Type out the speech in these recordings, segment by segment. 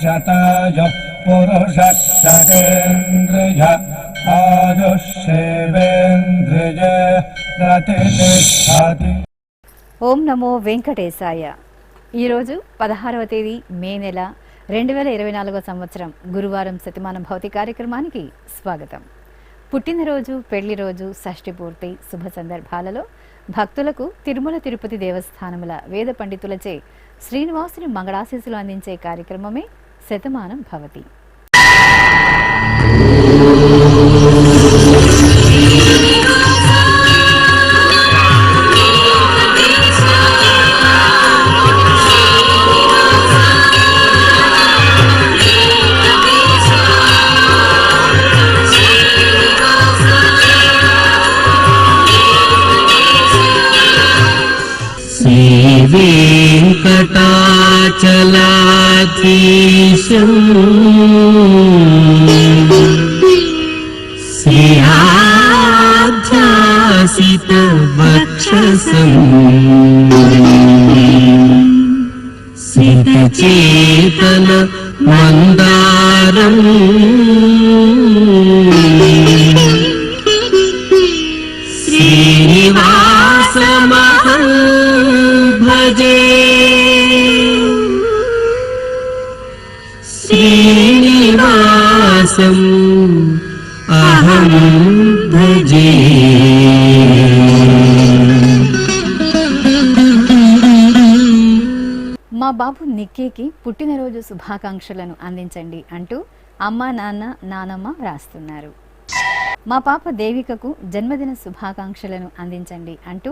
శతాయ పురుష శతేంద్రియ ఆయుష్యేవేంద్రియ ప్రతిష్టతి. ఓం నమో వెంకటేశాయ. ఈరోజు 16వ తేదీ మే నెల 2024 సంవత్సరం గురువారం శతమానం భౌతిక కార్యక్రమానికి స్వాగతం. పుట్టినరోజు, పెళ్లి రోజు, షష్ఠి పూర్తి శుభ సందర్భాలలో భక్తులకు తిరుమల తిరుపతి దేవస్థానముల వేద పండితులచే శ్రీనివాసుని మంగళాశీస్సులు అందించే కార్యక్రమమే శతమానం భవతి. వెంకటాచలాధీశం శ్రీయాధ్యాసిత వక్షసం సితచేతన మందారం శ్రీనివాసమహం భజే. శ్రీనివాసం అహం భజే. మా బాబు నిక్కీకి పుట్టినరోజు శుభాకాంక్షలను అందించండి అంటూ అమ్మ, నాన్న, నానమ్మ వ్రాస్తున్నారు. మా పాప దేవికకు జన్మదిన శుభాకాంక్షలను అందించండి అంటూ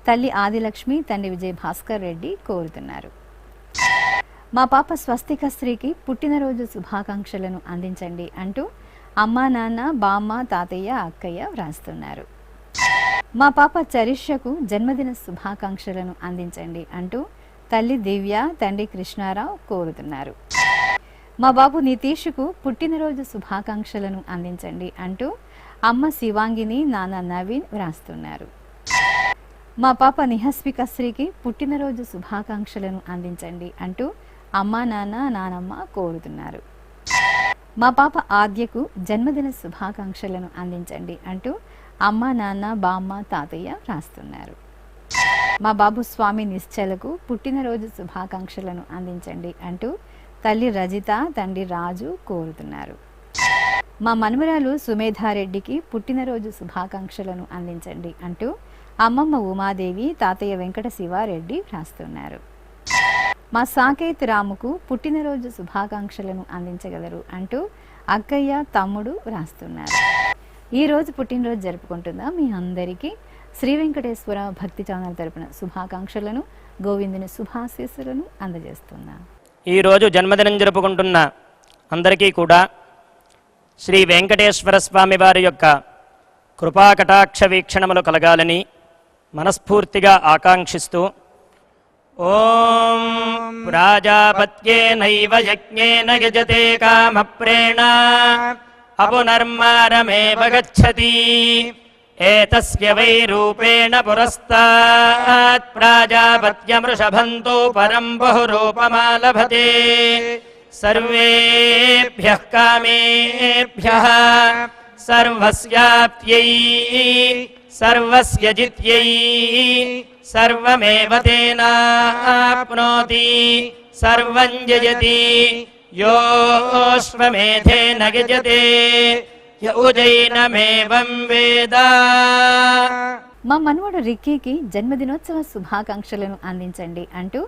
తల్లి ఆదిలక్ష్మి, తండ్రి విజయ్ భాస్కర్ రెడ్డి కోరుతున్నారు. మా పాప స్వస్తిక శ్రీకి పుట్టినరోజు శుభాకాంక్షలను అందించండి అంటూ అమ్మ, నాన్న, బామ్మ, తాతయ్య, అక్కయ్య వ్రాస్తున్నారు. మా పాప చరిష్యకు జన్మదిన శుభాకాంక్షలను అందించండి అంటూ తల్లి దివ్య, తండ్రి కృష్ణారావు కోరుతున్నారు. మా బాబు నితీష్కు పుట్టినరోజు శుభాకాంక్షలను అందించండి అంటూ అమ్మ శివాంగిని, నాన్న నవీన్ వ్రాస్తున్నారు. మా పాప నిహస్విక శ్రీకి పుట్టినరోజు శుభాకాంక్షలను అందించండి అంటూ అమ్మ, నాన్న, నానమ్మ కోరుతున్నారు. మా పాప ఆద్యకు జన్మదిన శుభాకాంక్షలను అందించండి అంటూ అమ్మ, నాన్న, బామ్మ, తాతయ్య వ్రాస్తున్నారు. మా బాబు స్వామి నిశ్చలకు పుట్టినరోజు శుభాకాంక్షలను అందించండి అంటూ తల్లి రజిత, తండ్రి రాజు కోరుతున్నారు. మా మనుమరాలు సుమేధారెడ్డికి పుట్టినరోజు శుభాకాంక్షలను అందించండి అంటూ అమ్మమ్మ ఉమాదేవి, తాతయ్య వెంకట శివారెడ్డి వ్రాస్తున్నారు. మా సాకేత్ రాముకు పుట్టినరోజు శుభాకాంక్షలను అందించగలరు అంటూ అక్కయ్య, తమ్ముడు వ్రాస్తున్నారు. ఈరోజు పుట్టినరోజు జరుపుకుంటున్న మీ అందరికీ శ్రీ వెంకటేశ్వర భక్తి ఛానల్ తరపున శుభాకాంక్షలను, గోవిందుని శుభాశీస్సులను అందజేస్తున్నాం. ఈరోజు జన్మదినం జరుపుకుంటున్న అందరికీ కూడా శ్రీ వెంకటేశ్వర స్వామి వారి యొక్క కృపాకటాక్ష వీక్షణములు కలగాలని మనస్ఫూర్తిగా ఆకాంక్షిస్తూ ఓం ప్రాజాపత్యేనైవ యజ్ఞేన యజతే కామప్రేణ అపునర్మారమేవ గచ్చతి ఏతస్య వై రూపేణ పురస్తాత్ ప్రాజాపత్యమృషభంతో పరం బహురూపమాలభతే సర్వేభ్యః కామేభ్యః సర్వస్యాప్త్యై సర్వస్య జిత్యై సర్వమేవ తేనాప్నోతి సర్వం జయతి యోऽశ్వమేధేన యజతే యౌజైనమేవం వేద. మా మనవడు రిక్కీకి జన్మదినోత్సవ శుభాకాంక్షలను అందించండి అంటూ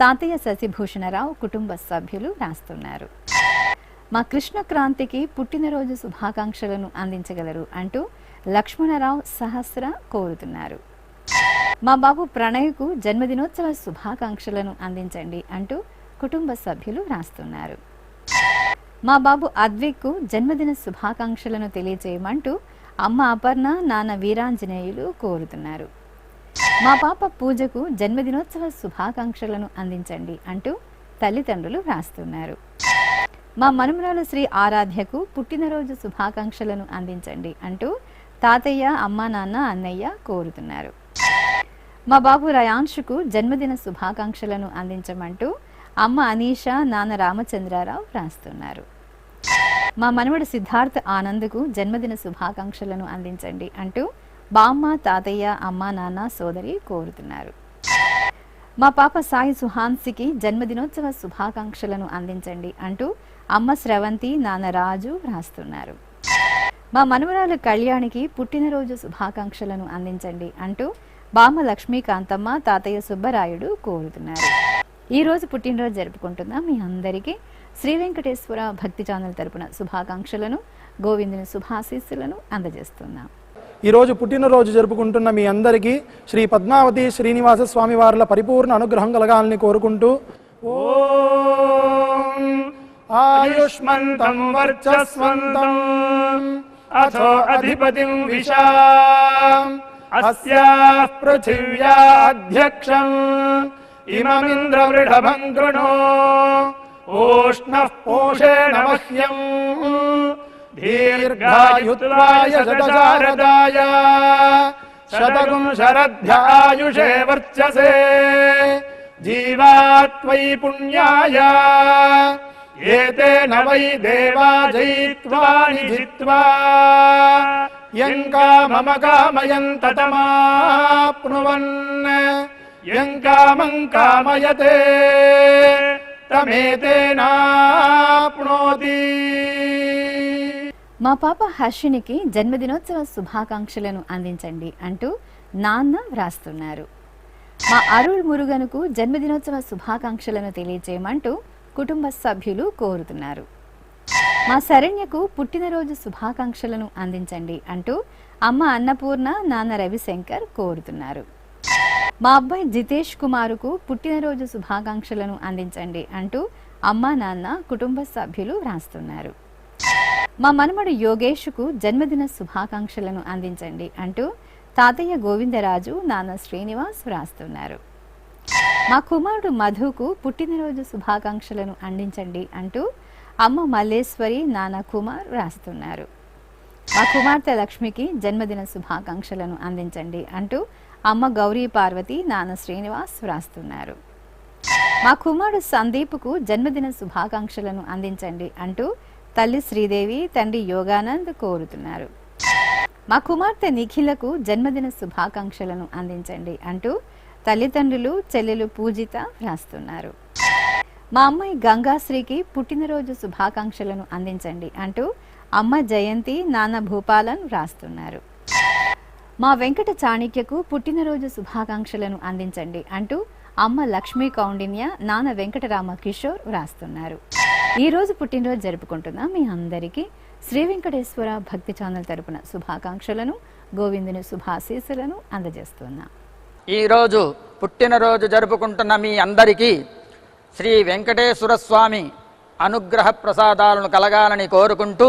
తాతయ్య శశిభూషణరావు కుటుంబ సభ్యులు రాస్తున్నారు. మా కృష్ణక్రాంతికి పుట్టినరోజు శుభాకాంక్షలను అందించగలరు అంటూ లక్ష్మణరావు సహస్ర కోరుతున్నారు. మా బాబు ప్రణయ్కు జన్మదినోత్సవ శుభాకాంక్షలను అందించండి అంటూ కుటుంబ సభ్యులు రాస్తున్నారు. మా బాబు అద్విక్కు జన్మదిన శుభాకాంక్షలను తెలియజేయమంటూ అమ్మ అపర్ణ, నాన్న వీరాంజనేయులు కోరుతున్నారు. మా పాప పూజకు జన్మదినోత్సవ శుభాకాంక్షలను అందించండి అంటూ తల్లిదండ్రులు వ్రాస్తున్నారు. మా మనుమరాలు శ్రీ ఆరాధ్యకు పుట్టినరోజు శుభాకాంక్షలను అందించండి అంటూ తాతయ్య, అమ్మ, నాన్న, అన్నయ్య కోరుతున్నారు. మా బాబు రయాంశుకు జన్మదిన శుభాకాంక్షలను అందించమంటూ అమ్మ అనీష నాన్న రామచంద్రారావు రాస్తున్నారు. మా మనవడు సిద్ధార్థ్ ఆనంద్కు జన్మదిన శుభాకాంక్షలను అందించండి అంటూ బామ్మ తాతయ్య అమ్మ నాన్న సోదరి కోరుతున్నారు. మా పాప సాయి సుహాన్సికి జన్మదినోత్సవ శుభాకాంక్షలను అందించండి అంటూ అమ్మ స్రవంతి నాన్న రాజు రాస్తున్నారు. మా మనవరాలు కళ్యాణికి పుట్టినరోజు శుభాకాంక్షలను అందించండి అంటూ బామ్మ లక్ష్మీకాంతమ్మ తాతయ్య సుబ్బరాయుడు కోరుతున్నారు. ఈ రోజు పుట్టినరోజు జరుపుకుంటున్న మీ అందరికీ శ్రీ వెంకటేశ్వర భక్తి ఛానల్ తరపున శుభాకాంక్షలను గోవిందుని శుభాశీస్సులను అందజేస్తున్నాం. ఈరోజు పుట్టినరోజు జరుపుకుంటున్న మీ అందరికీ శ్రీ పద్మావతి శ్రీనివాస స్వామి వార్ల పరిపూర్ణ అనుగ్రహం కలగాలని కోరుకుంటూ ఓం ఆయుష్మంతం వర్చస్వంతం అథో అధిపతిం విశాం అస్యాః పృథివ్యా అధ్యక్షం ఇమమింద్రవృఢభం కృణో ఓష్ణః పోషేణ మహ్యం దీర్ఘాయుత్వాయ శతశారదాయ శతగుం శరధ్యాయుషే వర్చసే జీవాత్వయి పుణ్యాయ ఏతేన వై దేవా జయిత్వా నిజిత్వా యం కామమ కామయం తతమాప్నువన్ యం కామం కామయతే తమేతేనాప్నోతి. మా పాప హర్షినికి జన్మదినోత్సవ శుభాకాంక్షలను అందించండి అంటూ నాన్న వ్రాస్తున్నారు. మా అరుళ్ మురుగనుకు జన్మదినోత్సవ శుభాకాంక్షలను తెలియజేయమంటూ కుటుంబ సభ్యులు కోరుతున్నారు. మా శరణ్యకు పుట్టినరోజు శుభాకాంక్షలను అందించండి అంటూ అమ్మ అన్నపూర్ణ నాన్న రవిశంకర్ కోరుతున్నారు. మా అబ్బాయి జితేష్ కుమారుకు పుట్టినరోజు శుభాకాంక్షలను అందించండి అంటూ అమ్మ నాన్న కుటుంబ సభ్యులు వ్రాస్తున్నారు. మా మనమడు యోగేష్కు జన్మదిన శుభాకాంక్షలను అందించండి అంటూ తాతయ్య గోవిందరాజు నాన్న శ్రీనివాస్ వ్రాస్తున్నారు. మా కుమారుడు మధుకు పుట్టినరోజు శుభాకాంక్షలను అందించండి అంటూ అమ్మ మల్లేశ్వరి నాన్న కుమార్ వ్రాస్తున్నారు. మా కుమార్తె లక్ష్మికి జన్మదిన శుభాకాంక్షలను అందించండి అంటూ అమ్మ గౌరీ పార్వతి నాన్న శ్రీనివాస్ వ్రాస్తున్నారు. మా కుమారుడు సందీప్కు జన్మదిన శుభాకాంక్షలను అందించండి అంటూ తల్లి శ్రీదేవి తండ్రి యోగానంద్ కోరుతున్నారు. మా కుమార్తె నిఖిలకు జన్మదిన శుభాకాంక్షలను అందించండి అంటూ తల్లిదండ్రులు చెల్లెలు పూజిత వ్రాస్తున్నారు. మా అమ్మాయి గంగాశ్రీకి పుట్టినరోజు శుభాకాంక్షలను అందించండి అంటూ అమ్మ జయంతి నాన్న భూపాలన్ వ్రాస్తున్నారు. మా వెంకట చాణిక్యకు పుట్టినరోజు శుభాకాంక్షలను అందించండి అంటూ అమ్మ లక్ష్మీ కౌండిన్య నాన్న వెంకటరామ కిషోర్ వ్రాస్తున్నారు. ఈ రోజు పుట్టినరోజు జరుపుకుంటున్న మీ అందరికీ శ్రీ వెంకటేశ్వర భక్తి ఛానల్ తరపున శుభాకాంక్షలను గోవిందుని శుభాశీస్సులను అందజేస్తున్నాం. ఈరోజు పుట్టినరోజు జరుపుకుంటున్న మీ అందరికీ శ్రీ వెంకటేశ్వర స్వామి అనుగ్రహ ప్రసాదాలను కలగాలని కోరుకుంటూ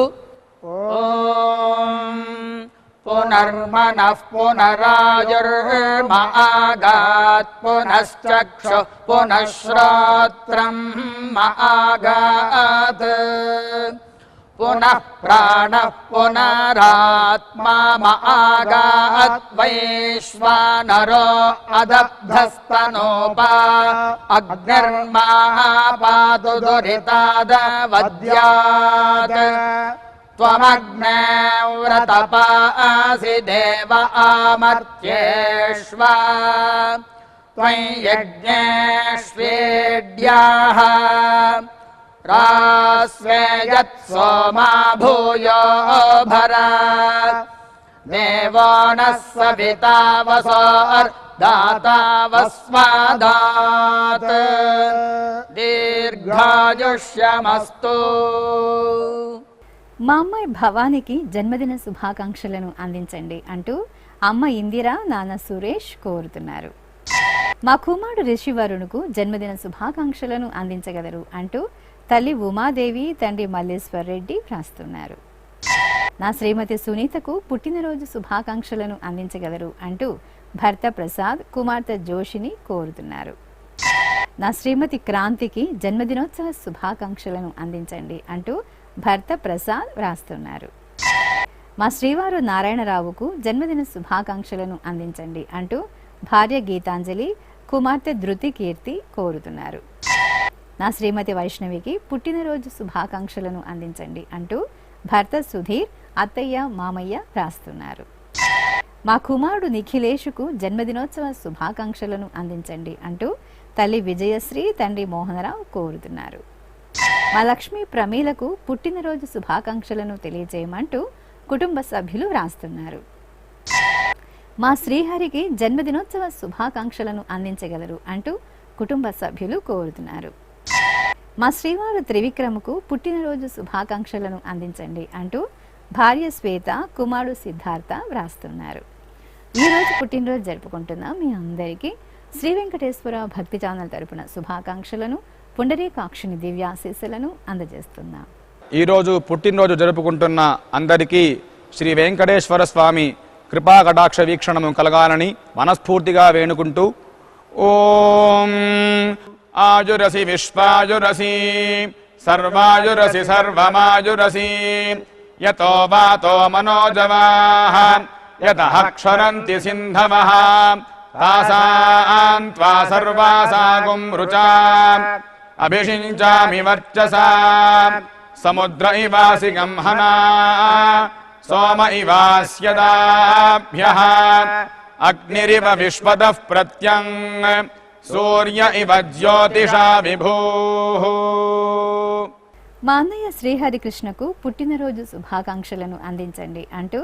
ఓం పునర్మనః పునరాయుర్మాగాత్ పునశ్చక్షు పునఃశ్రోత్రం మాగాత్ పునః ప్రాణః పునరాత్మా మాగాత్ వైశ్వానరో అదబ్ధస్తనోపా అగ్నిర్మాపాతు దురితాదవద్యాత్ త్వమగ్నే వ్రతపాసి దేవ ఆమర్త్యేష్వ త్వం యజ్ఞేష్వేడ్యాః రాస్వేయత్ సోమా భూయో భర దేవో నః సవితా వసోర్దాతా వస్మాదాత్ దీర్ఘాయుష్యమస్తు. మా అమ్మాయి భవానికి జన్మదిన శుభాకాంక్షలను అందించండి అంటూ అమ్మ ఇందిర నాన్న సురేష్ కోరుతున్నారు. మా కుమారుడు రిషివరుణుకు జన్మదిన శుభాకాంక్షలను అందించగలరు అంటూ తల్లి ఉమాదేవి తండ్రి మల్లేశ్వర్ రెడ్డి వ్రాస్తున్నారు. నా శ్రీమతి సునీతకు పుట్టినరోజు శుభాకాంక్షలను అందించగలరు అంటూ భర్త ప్రసాద్ కుమార్తె జోషిని కోరుతున్నారు. నా శ్రీమతి క్రాంతికి జన్మదినోత్సవ శుభాకాంక్షలను అందించండి అంటూ భర్త ప్రసాద్ వ్రాస్తున్నారు. మా శ్రీవారు నారాయణరావుకు జన్మదిన శుభాకాంక్షలను అందించండి అంటూ భార్య గీతాంజలి కుమార్తె ధృతి కీర్తి కోరుతున్నారు. నా శ్రీమతి వైష్ణవికి పుట్టినరోజు శుభాకాంక్షలను అందించండి అంటూ భర్త సుధీర్, అత్తయ్య, మామయ్య రాస్తున్నారు. మా కుమారుడు నిఖిలేషుకు జన్మదినోత్సవ శుభాకాంక్షలను అందించండి అంటూ తల్లి విజయశ్రీ, తండ్రి మోహనరావు కోరుతున్నారు. మా లక్ష్మి ప్రమీలకు పుట్టినరోజు శుభాకాంక్షలను తెలియజేయమంటూ కుటుంబ సభ్యులు రాస్తున్నారు. మా శ్రీహరికి జన్మదినోత్సవ శుభాకాంక్షలను అందించగలరు అంటూ కుటుంబ సభ్యులు కోరుతున్నారు. మా శ్రీవారు త్రివిక్రమకు పుట్టినరోజు శుభాకాంక్షలను అందించండి అంటూ భార్య శ్వేత, కుమారుడు సిద్ధార్థ వ్రాస్తున్నారు. ఈరోజు పుట్టినరోజు జరుపుకుంటున్న మీ అందరికీ శ్రీ వెంకటేశ్వర భక్తి ఛానల్ తరపున శుభాకాంక్షలను, పుండరీకాక్షుని దివ్యాశీస్సులను అందజేస్తున్నాం. ఈరోజు పుట్టినరోజు జరుపుకుంటున్న అందరికీ శ్రీ వెంకటేశ్వర స్వామి కృపా కటాక్ష వీక్షణము కలగాలని మనస్ఫూర్తిగా వేణుకుంటూ ఓం ఆయురసి విశ్వాయురసి సర్వాయురసి సర్వమాయురసి యతో వాతో మనోజవాః యతః క్షరంతి సింధవః తాసాం త్వా సర్వాసాగుం రుచా అభిషించామి వర్చసా సముద్ర ఇవాసి గంహనా సోమ ఇవాస్యదాభ్యః అగ్నిరివ విశ్వదః ప్రత్యంగ్ సూర్య ఇవ జ్యోతిషా విభూః. మా అన్నయ్య శ్రీహరికృష్ణకు పుట్టినరోజు శుభాకాంక్షలను అందించండి అంటూ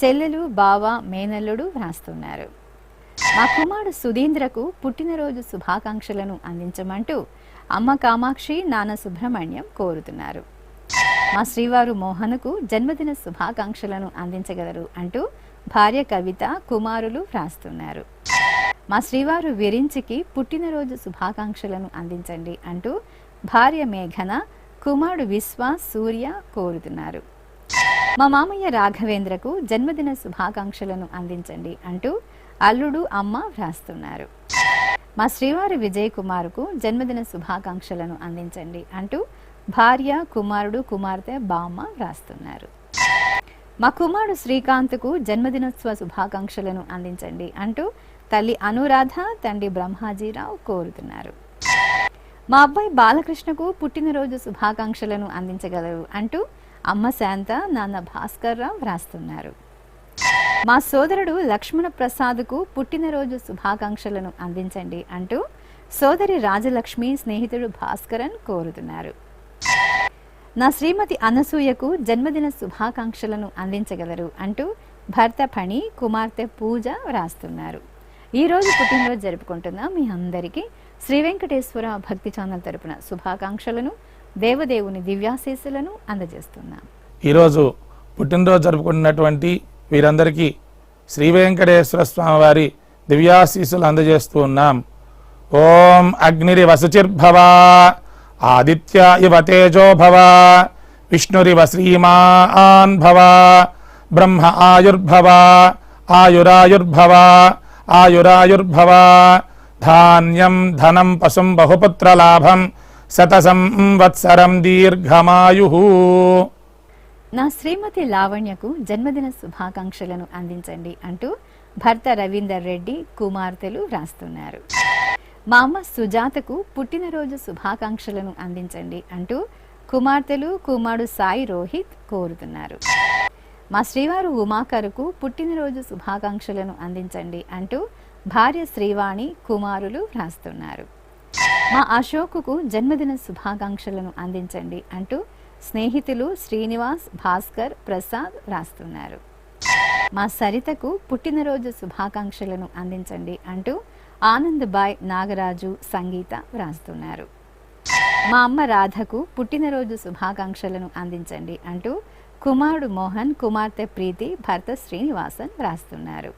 చెల్లెలు, బావ, మేనల్లుడు వ్రాస్తున్నారు. మా కుమారుడు సుధీంద్రకు పుట్టినరోజు శుభాకాంక్షలను అందించమంటూ అమ్మ కామాక్షి, నాన్న సుబ్రహ్మణ్యం కోరుతున్నారు. మా శ్రీవారు మోహన్కు జన్మదిన శుభాకాంక్షలను అందించగలరు అంటూ భార్య కవిత, కుమారులు వ్రాస్తున్నారు. మా శ్రీవారు విరించికి పుట్టినరోజు శుభాకాంక్షలను అందించండి అంటూ భార్య మేఘన, కుమారుడు విశ్వాస్, సూర్య కోరుతున్నారు. మా మామయ్య రాఘవేంద్రకు జన్మదిన శుభాకాంక్షలను అందించండి అంటూ అల్లుడు, అమ్మ వ్రాస్తున్నారు. మా శ్రీవారి విజయ్ కుమార్కు జన్మదిన శుభాకాంక్షలను అందించండి అంటూ భార్య, కుమారుడు, కుమార్తె, బామ్మ వ్రాస్తున్నారు. మా కుమారుడు శ్రీకాంత్కు జన్మదినోత్సవ శుభాకాంక్షలను అందించండి అంటూ తల్లి అనురాధ, తండ్రి బ్రహ్మాజీరావు కోరుతున్నారు. మా అబ్బాయి బాలకృష్ణకు పుట్టినరోజు శుభాకాంక్షలను అందించగలరు అంటూ అమ్మ శాంత, నాన్న భాస్కర్ రావు వ్రాస్తున్నారు. మా సోదరుడు లక్ష్మణ ప్రసాద్కు పుట్టినరోజు శుభాకాంక్షలను అందించండి అంటూ సోదరి రాజలక్ష్మి, స్నేహితుడు భాస్కరన్ కోరుతున్నారు. నా శ్రీమతి అనసూయకు జన్మదిన శుభాకాంక్షలను అందించగలరు అంటూ భర్త ఫణి, కుమార్తె పూజ వ్రాస్తున్నారు. ఈరోజు పుట్టినరోజు జరుపుకుంటున్న మీ అందరికీ శ్రీ వెంకటేశ్వర భక్తి ఛానల్ తరపున శుభాకాంక్షలను, దేవదేవుని దివ్యాశీస్సులను అందజేస్తున్నాం. ఈరోజు పుట్టినరోజు జరుపుకుంటున్నటువంటి వీరందరికీ శ్రీ వెంకటేశ్వర స్వామి వారి దివ్యాశీస్సులు అందజేస్తూ ఉన్నాం. ఓం అగ్నిరివ శుచిర్భవ, ఆదిత్య ఇవ తేజో భవ, విష్ణురివ శ్రీమాన్ భవ, బ్రహ్మ ఆయుర్భవ, ఆయురాయుర్భవ, ఆయురాయుర్భవ, ధాన్యం ధనం పశుం బహుపుత్రలాభం, శతసం వత్సరం దీర్ఘమాయు. నా శ్రీమతి లావణ్యకు జన్మదిన శుభాకాంక్షలను అందించండి అంటూ భర్త రవీందర్ రెడ్డి, కుమార్తెలు వ్రాస్తున్నారు. మా అమ్మ సుజాతకు పుట్టినరోజు శుభాకాంక్షలను అందించండి అంటూ కుమార్తెలు, కుమారుడు సాయి రోహిత్ కోరుతున్నారు. మా శ్రీవారు ఉమాకరుకు పుట్టినరోజు శుభాకాంక్షలను అందించండి అంటూ భార్య శ్రీవాణి, కుమారులు వ్రాస్తున్నారు. మా అశోకుకు జన్మదిన శుభాకాంక్షలను అందించండి అంటూ స్నేహితులు శ్రీనివాస్, భాస్కర్, ప్రసాద్ వ్రాస్తున్నారు. మా సరితకు పుట్టినరోజు శుభాకాంక్షలను అందించండి అంటూ ఆనంద్ బాయ్, నాగరాజు, సంగీత వ్రాస్తున్నారు. మా అమ్మ రాధకు పుట్టినరోజు శుభాకాంక్షలను అందించండి అంటూ కుమారుడు మోహన్, కుమార్తె ప్రీతి, భర్త శ్రీనివాసన్ వ్రాస్తున్నారు.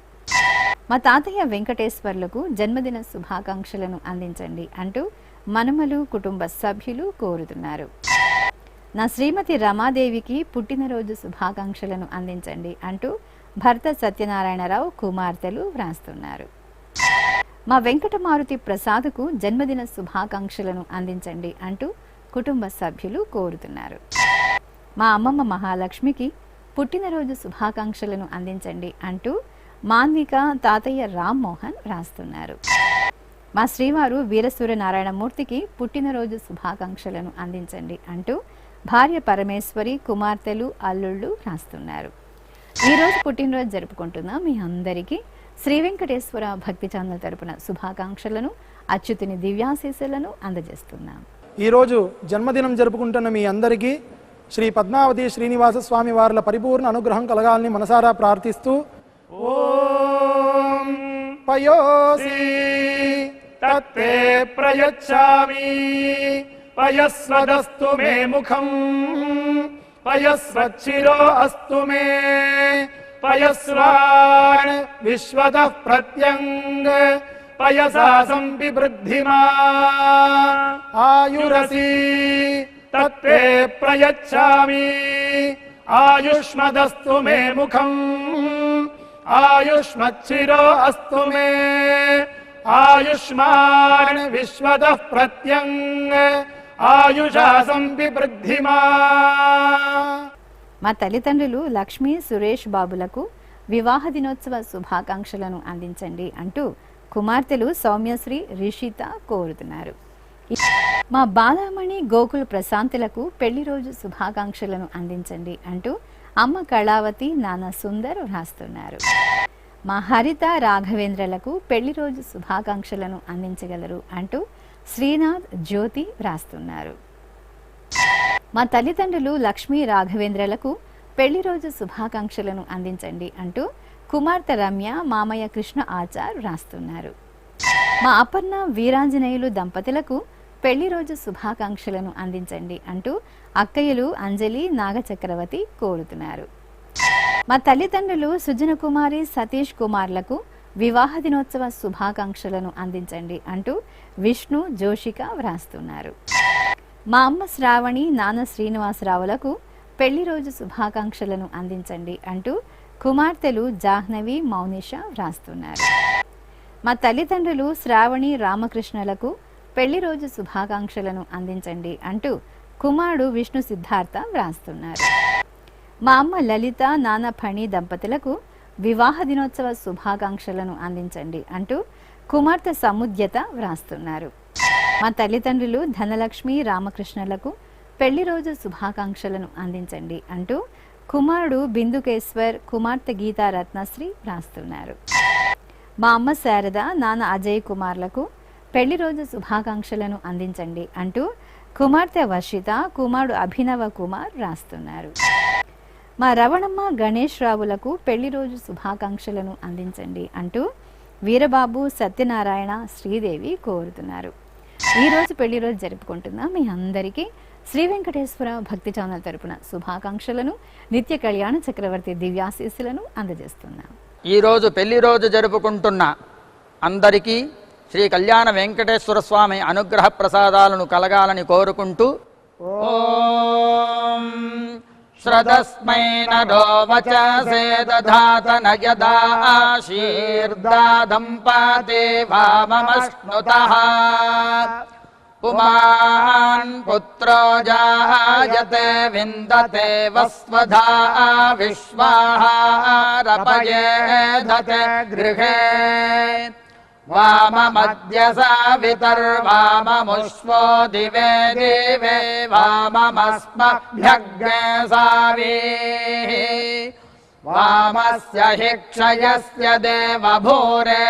మా తాతయ్య వెంకటేశ్వర్లకు జన్మదిన శుభాకాంక్షలను అందించండి అంటూ మనుమలు, కుటుంబ సభ్యులు కోరుతున్నారు. నా శ్రీమతి రమాదేవికి పుట్టినరోజు శుభాకాంక్షలను అందించండి అంటూ భర్త సత్యనారాయణరావు, కుమార్తెలు వ్రాస్తున్నారు. మా వెంకటమారుతి ప్రసాద్కు జన్మదిన శుభాకాంక్షలను అందించండి అంటూ కుటుంబ సభ్యులు కోరుతున్నారు. మా అమ్మమ్మ మహాలక్ష్మికి పుట్టినరోజు శుభాకాంక్షలను అందించండి అంటూ మాన్విక, తాతయ్య రామ్మోహన్ వ్రాస్తున్నారు. మా శ్రీవారు వీరసూర్య నారాయణమూర్తికి పుట్టినరోజు శుభాకాంక్షలను అందించండి అంటూ భార్య పరమేశ్వరి, కుమార్తెలు, అల్లుళ్ళు రాస్తున్నారు. ఈరోజు పుట్టినరోజు జరుపుకుంటున్న మీ అందరికీ శ్రీ వెంకటేశ్వర భక్తి ఛానల్ తరపున శుభాకాంక్షలను, అచ్యుతుని దివ్యాశీస్సులను అందజేస్తున్నాం. ఈరోజు జన్మదినం జరుపుకుంటున్న మీ అందరికీ శ్రీ పద్మావతి శ్రీనివాస స్వామి వార్ల పరిపూర్ణ అనుగ్రహం కలగాలని మనసారా ప్రార్థిస్తూ ఓం పయోసి తత్తే ప్రయచ్చామి పయస్వదస్తు మే ముఖం పయస్వచ్చిరో అస్తు మే పయస్వాన్ విశ్వతః ప్రత్యంగ పయసా సంపివృద్ధిమా ఆయురసి తత్తే ప్రయచ్చామి ఆయుష్మదస్తు మే ముఖం ఆయుష్మచ్చిరో అస్తు మే ఆయుష్మాన్ విశ్వతః ప్రత్యంగ ఆయుషా సంపివృద్ధిమా. మా తల్లిదండ్రులు లక్ష్మీ, సురేష్ బాబులకు వివాహ దినోత్సవ శుభాకాంక్షలను అందించండి అంటూ కుమార్తెలు సౌమ్యశ్రీ, రిషిత కోరుతున్నారు. మా బాలామణి, గోకుల్ ప్రశాంతులకు పెళ్లి రోజు శుభాకాంక్షలను అందించండి అంటూ అమ్మ కళావతి, నాన్న సుందర్ రాస్తున్నారు. మా హరిత, రాఘవేంద్రలకు పెళ్లి రోజు శుభాకాంక్షలను అందించగలరు అంటూ శ్రీనాథ్, జ్యోతి రాస్తున్నారు. మా తల్లిదండ్రులు లక్ష్మీ, రాఘవేంద్రలకు పెళ్లి రోజు శుభాకాంక్షలను అందించండి అంటూ కుమార్తె రమ్య, మామయ్య కృష్ణ ఆచార్ రాస్తున్నారు. మా అపర్ణ, వీరాంజనేయులు దంపతులకు పెళ్లి రోజు శుభాకాంక్షలను అందించండి అంటూ అక్కయ్యలు అంజలి, నాగచక్రవర్తి కోరుతున్నారు. మా తల్లిదండ్రులు సుజన కుమారి, సతీష్ కుమార్లకు వివాహ దినోత్సవ శుభాకాంక్షలను అందించండి అంటూ విష్ణు, జోషిక వ్రాస్తున్నారు. మా అమ్మ శ్రావణి, నాన్న శ్రీనివాసరావులకు పెళ్లి రోజు శుభాకాంక్షలను అందించండి అంటూ కుమార్తెలు జాహ్నవి, మౌనిష వ్రాస్తున్నారు. మా తల్లిదండ్రులు శ్రావణి, రామకృష్ణలకు పెళ్లి రోజు శుభాకాంక్షలను అందించండి అంటూ కుమారుడు విష్ణు, సిద్ధార్థ వ్రాస్తున్నారు. మా అమ్మ లలిత, నాన్న ఫణి దంపతులకు వివాహ దినోత్సవ శుభాకాంక్షలను అందించండి అంటూ కుమార్తె సముద్యత వ్రాస్తున్నారు. మా తల్లిదండ్రులు ధనలక్ష్మి, రామకృష్ణలకు పెళ్లి రోజు శుభాకాంక్షలను అందించండి అంటూ కుమారుడు బిందుకేశ్వర్, కుమార్తె గీతా రత్నశ్రీ వ్రాస్తున్నారు. మా అమ్మ శారద, నాన్న అజయ్ కుమార్లకు పెళ్లి రోజు శుభాకాంక్షలను అందించండి అంటూ కుమార్తె వర్షిత, కుమారుడు అభినవ కుమార్ రాస్తున్నారు. మా రవణమ్మ, గణేష్ రావులకు పెళ్లి రోజు శుభాకాంక్షలను అందించండి అంటూ వీరబాబు, సత్యనారాయణ, శ్రీదేవి కోరుతున్నారు. ఈరోజు పెళ్లి రోజు జరుపుకుంటున్న మీ అందరికీ శ్రీ వెంకటేశ్వర భక్తి ఛానల్ తరపున శుభాకాంక్షలను, నిత్య కళ్యాణ చక్రవర్తి దివ్యాశీస్సులను అందజేస్తున్నాం. ఈరోజు పెళ్లి రోజు జరుపుకుంటున్న అందరికీ శ్రీ కళ్యాణ వెంకటేశ్వర స్వామి అనుగ్రహ ప్రసాదాలను కలగాలని కోరుకుంటూ ఓం శ్రదస్మై నరో వచసే దధాతన యదా ఆశీర్దాదం పాతే వామమశ్నుతః పుమాన్ పుత్రో జాయతే విందతే వస్వధా విశ్వాహారపయేధతే గృహే వామమద్య సావితర్వామముష్వో దివే దివే వామమస్మభ్యగ్నే సావీః వామస్య హి క్షయస్య దేవభూరే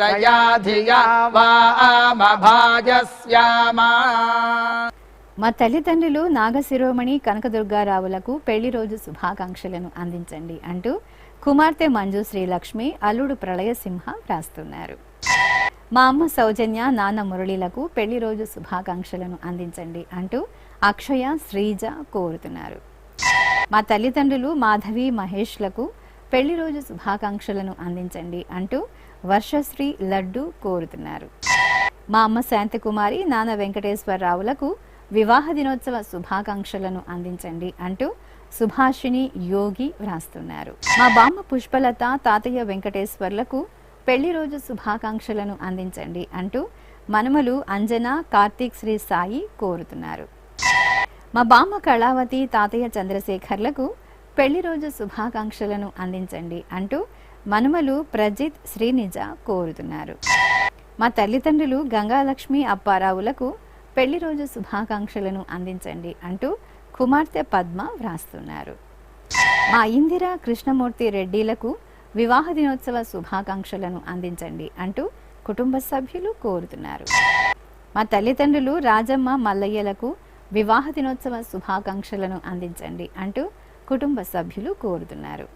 రయా ధియా వామభాజస్యామా. మా తల్లిదండ్రులు నాగశిరోమణి, కనకదుర్గారావులకు పెళ్లి రోజు శుభాకాంక్షలను అందించండి అంటూ కుమార్తె మంజు శ్రీలక్ష్మి, అల్లుడు ప్రళయసింహ రాస్తున్నారు. మా అమ్మ సౌజన్య, నాన్న మురళీలకు పెళ్లి రోజు శుభాకాంక్షలను అందించండి అంటూ అక్షయ, శ్రీజ కోరుతున్నారు. మా తల్లిదండ్రులు మాధవి, మహేష్లకు పెళ్లి రోజు శుభాకాంక్షలను అందించండి అంటూ వర్షశ్రీ, లడ్డు కోరుతున్నారు. మా అమ్మ శాంతకుమారి, నాన్న వెంకటేశ్వరరావులకు వివాహ దినోత్సవ శుభాకాంక్షలను అందించండి అంటూ సుభాషిణి, యోగి వ్రాస్తున్నారు. మా బామ్మ పుష్పలత, తాతయ్య వెంకటేశ్వర్లకు పెళ్లి రోజు శుభాకాంక్షలను అందించండి అంటూ మనుమలు అంజన, కార్తీక్, శ్రీ సాయి కోరుతున్నారు. మా బామ్మ కళావతి, తాతయ్య చంద్రశేఖర్లకు పెళ్లి రోజు శుభాకాంక్షలను అందించండి అంటూ మనుమలు ప్రజిత్, శ్రీనిజ కోరుతున్నారు. మా తల్లిదండ్రులు గంగాలక్ష్మి అప్పారావులకు పెళ్లి రోజు శుభాకాంక్షలను అందించండి అంటూ కుమార్తె పద్మ వ్రాస్తున్నారు. మా ఇందిర కృష్ణమూర్తి రెడ్డిలకు వివాహ దినోత్సవ శుభాకాంక్షలను అందించండి అంటూ కుటుంబ సభ్యులు కోరుతున్నారు. మా తల్లిదండ్రులు రాజమ్మ మల్లయ్యలకు వివాహ దినోత్సవ శుభాకాంక్షలను అందించండి అంటూ కుటుంబ సభ్యులు కోరుతున్నారు.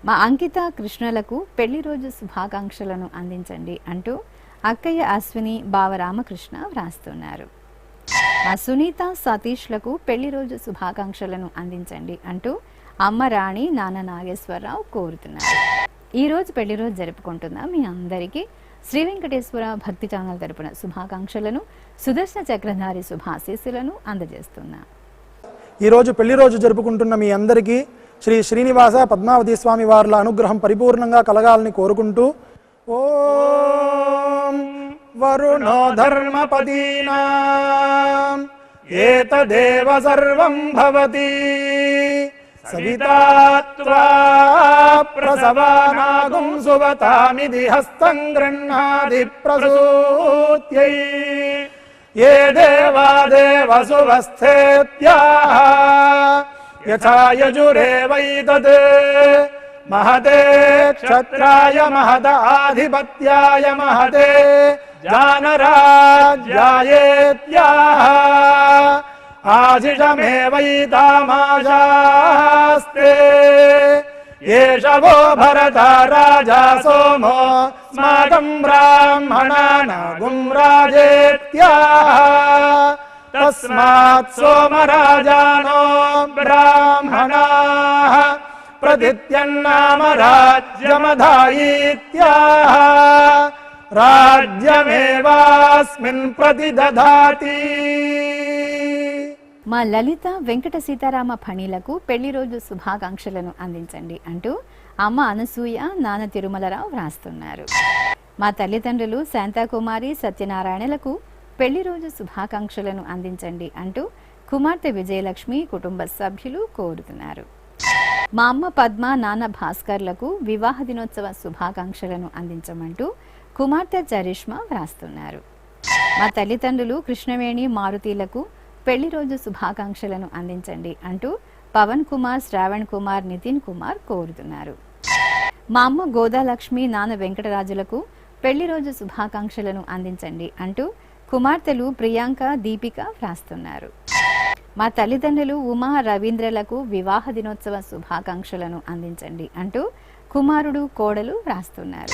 మా అంకిత కృష్ణలకు పెళ్లి రోజు శుభాకాంక్షలను అందించండి అంటూ అక్కయ్య అశ్విని బావ రామకృష్ణ వ్రాస్తున్నారు. మా సునీత సతీష్లకు పెళ్లి రోజు శుభాకాంక్షలను అందించండి అంటూ అమ్మ రాణి నాన్న నాగేశ్వరరావు కోరుతున్నారు. ఈరోజు పెళ్లి రోజు జరుపుకుంటున్న మీ అందరికీ శ్రీ వెంకటేశ్వర భక్తి ఛానల్ తరపున శుభాకాంక్షలను సుదర్శన చక్రధారి శుభాశీస్సులను అందజేస్తున్నా. ఈరోజు పెళ్లి రోజు జరుపుకుంటున్న మీ అందరికీ శ్రీ శ్రీనివాస పద్మావతి స్వామి వార్ల అనుగ్రహం పరిపూర్ణంగా కలగాలని కోరుకుంటూ ఓం వరుణో ధర్మపదీనాం ఏతదేవ సర్వం భవతి సవితా త్వా ప్రసవానాగుం సువతామిది హస్తం గృహ్ణాది ప్రసూత్యై ఏ దేవాదేవ సువస్థేత్యాః యథా యజురేవైతద్ మహతే క్షత్రాయ మహద ఆధిపత్యాయ మహతే జానరాజ్యాయేత్యాః ఆశిషమేవైతామాశాస్తే ఏష వో భరత రాజా సోమో స్మాకం బ్రాహ్మణానాగుం రాజేత్యాః తస్మాత్ సోమరాజానో బ్రాహ్మణాః ప్రతిత్యన్నామ రాజ్యమధాయిత్యాః రాజ్యమేవాస్మిన్ ప్రతిదధాతి. మా లలిత వెంకట సీతారామ ఫణీలకు పెళ్లి రోజు శుభాకాంక్షలను అందించండి అంటూ అమ్మ అనసూయ నాన్న తిరుమలరావు వ్రాస్తున్నారు. మా తల్లిదండ్రులు శాంతాకుమారి సత్యనారాయణలకు పెళ్లి రోజు శుభాకాంక్షలను అందించండి అంటూ కుమార్తె విజయలక్ష్మి కుటుంబ సభ్యులు కోరుతున్నారు. మా అమ్మ పద్మ నాన్న భాస్కర్లకు వివాహ దినోత్సవ శుభాకాంక్షలను అందించమంటూ కుమార్తె చరిష్మా వ్రాస్తున్నారు. మా తల్లిదండ్రులు కృష్ణవేణి మారుతీలకు పెళ్లి రోజు శుభాకాంక్షలను అందించండి అంటూ పవన్ కుమార్ శ్రావణ్ కుమార్ నితిన్ కుమార్ కోరుతున్నారు. మా అమ్మ గోదాలక్ష్మి నాన్న వెంకటరాజులకు పెళ్లి రోజు శుభాకాంక్షలను అందించండి అంటూ కుమార్తెలు ప్రియాంక దీపిక వ్రాస్తున్నారు. మా తల్లిదండ్రులు ఉమా రవీంద్రలకు వివాహ దినోత్సవ శుభాకాంక్షలను అందించండి అంటూ కుమారుడు కోడలు వ్రాస్తున్నారు.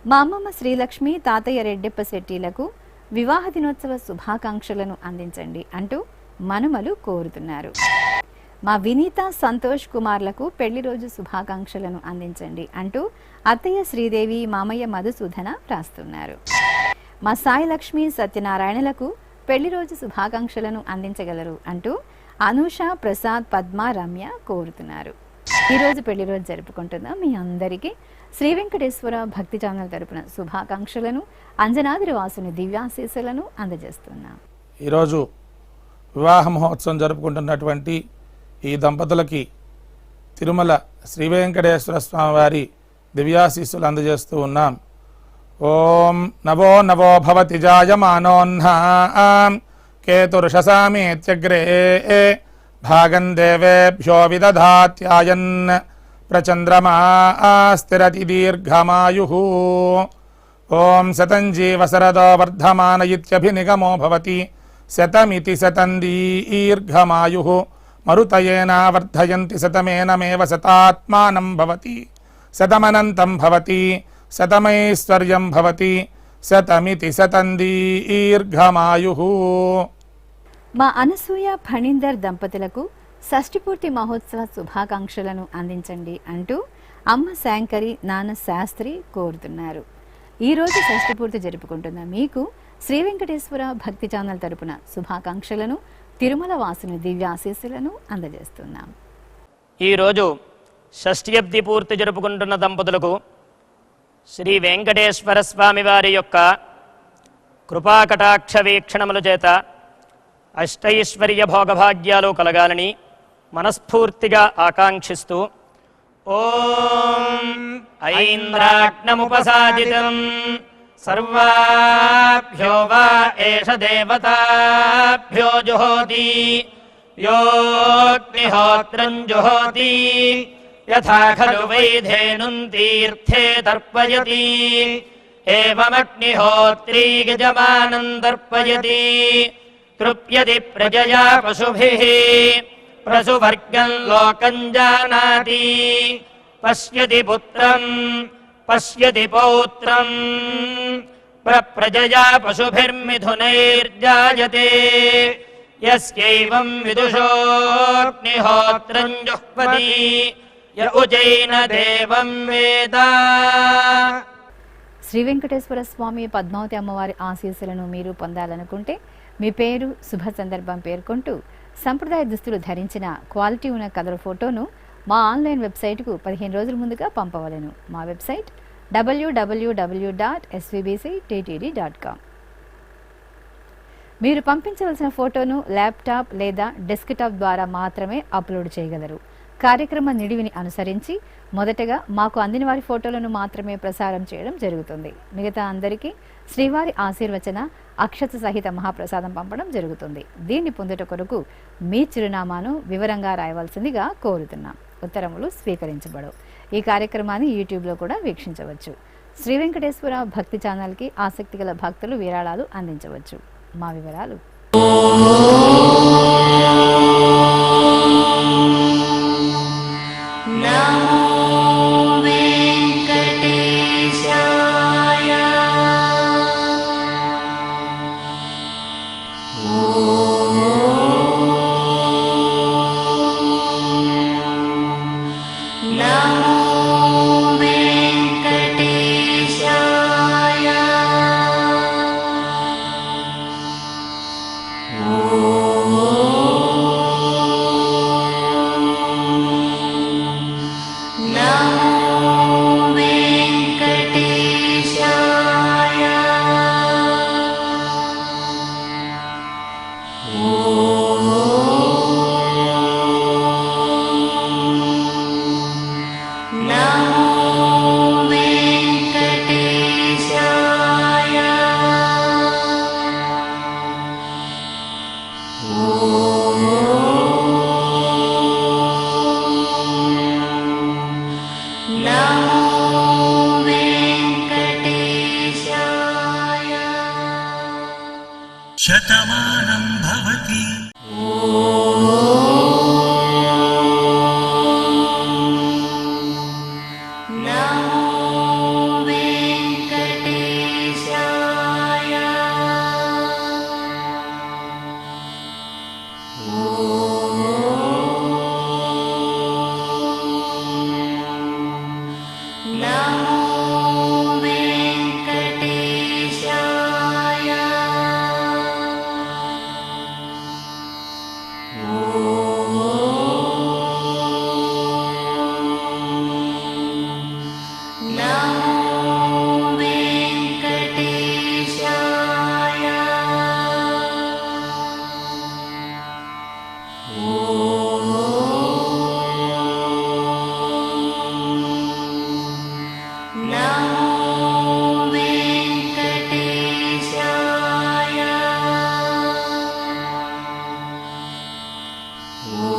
మా అమ్మమ్మ శ్రీలక్ష్మి తాతయ్య రెడ్డెప్ప శెట్టిలకు వివాహ దినోత్సవ శుభాకాంక్షలను అందించండి అంటూ మనుమలు కోరుతున్నారు. మా వినీత సంతోష్ కుమార్లకు పెళ్లి రోజు శుభాకాంక్షలను అందించండి అంటూ అత్తయ్య శ్రీదేవి మామయ్య మధుసూదన వ్రాస్తున్నారు. మా సాయి లక్ష్మి సత్యనారాయణలకు పెళ్లి రోజు శుభాకాంక్షలను అందించగలరు అంటూ అనూష ప్రసాద్ పద్మ రమ్య కోరుతున్నారు. ఈరోజు పెళ్లి రోజు జరుపుకుంటున్న మీ అందరికీ శ్రీ వెంకటేశ్వర భక్తి ఛానల్ తరపున శుభాకాంక్షలను అంజనాద్రి వాసుని దివ్యాశీస్సులను అందజేస్తున్నాం. ఈరోజు వివాహ మహోత్సవం జరుపుకుంటున్నటువంటి ఈ దంపతులకి తిరుమల శ్రీ వెంకటేశ్వర స్వామి వారి దివ్యాశీస్సులు అందజేస్తూ ఉన్నాం. ఓం నవో నవో భవతి జాయమానోన్హాం కేతుర్షసామేత్యగ్రే భాగం దేవేభ్యో విదధాత్యాయన్ ప్రచంద్రమా స్థిరతి దీర్ఘమాయుః. ఓం శతం జీవశరదో వర్ధమాన ఇత్యభినిగమో భవతి శతమితి శతం దీర్ఘమాయుః. మరుతయేన వర్ధయంతి శతమేనమేవ శతాత్మానం భవతి శతమనంతం భవతి శతమైశ్వర్యం భవతి శతమితి శతం దీర్ఘమాయుః. మా అనసూయ ఫణీందర్ దంపతులకు షష్ఠిపూర్తి మహోత్సవ శుభాకాంక్షలను అందించండి అంటూ అమ్మ శాంకరి నాన్న శాస్త్రి కోరుతున్నారు. ఈరోజు షష్ఠిపూర్తి జరుపుకుంటున్న మీకు శ్రీ వెంకటేశ్వర భక్తి ఛానల్ తరపున శుభాకాంక్షలను తిరుమల వాసుని దివ్యాశీస్సులను అందజేస్తున్నాం. ఈరోజు షష్ఠ్యబ్ది పూర్తి జరుపుకుంటున్న దంపతులకు శ్రీ వెంకటేశ్వర స్వామి వారి యొక్క కృపాకటాక్ష వీక్షణముల చేత అష్టైశ్వర్య భోగభాగ్యాలు కలగాలని మనస్ఫూర్తిగా ఆకాంక్షిస్తూ ఓం ఐంద్రాగ్నముపసాదితం सर्वाभ्यो वा एष देवताभ्यो जुहोति योऽग्निहोत्रम् जुहोति यथा खलु वै धेनुं तीर्थे तर्पयति एवमग्निहोत्री यजमानं तर्पयति तृप्यति प्रजया पशुभिः प्रसुवर्गं लोकं जानाति पश्यति पुत्रं पश्यति पौत्रम् प्रजया पशुभिर्मिथुनैर्जायते यस्यैवं विदुषोऽग्निहोत्रं जुह्वति य उजैन देवं वेद। శ్రీ వెంకటేశ్వర స్వామి పద్మావతి అమ్మవారి ఆశీస్సులను మీరు పొందాలనుకుంటే మీ పేరు శుభ సందర్భం పేర్కొంటూ సంప్రదాయ దుస్తులు ధరించిన క్వాలిటీ ఉన్న కలర్ ఫోటోను మా ఆన్లైన్ వెబ్సైట్కు 15 రోజుల ముందుగా పంపవలెను. మా వెబ్సైట్ www.svbcttd.com. మీరు పంపించవలసిన ఫోటోను ల్యాప్టాప్ లేదా డెస్క్టాప్ ద్వారా మాత్రమే అప్లోడ్ చేయగలరు. కార్యక్రమ నిడివిని అనుసరించి మొదటగా మాకు అందిన వారి ఫోటోలను మాత్రమే ప్రసారం చేయడం జరుగుతుంది. మిగతా అందరికీ శ్రీవారి ఆశీర్వచన అక్షత సహిత మహాప్రసాదం పంపడం జరుగుతుంది. దీన్ని పొందుట కొరకు మీ చిరునామాను వివరంగా రాయవలసిందిగా కోరుతున్నాం. ఉత్తరములు స్వీకరించబడవు. ఈ కార్యక్రమాన్ని యూట్యూబ్లో కూడా వీక్షించవచ్చు. శ్రీ వెంకటేశ్వర భక్తి ఛానల్కి ఆసక్తి గల భక్తులు విరాళాలు అందించవచ్చు. మా వివరాలు శతమానం భవతి. Oh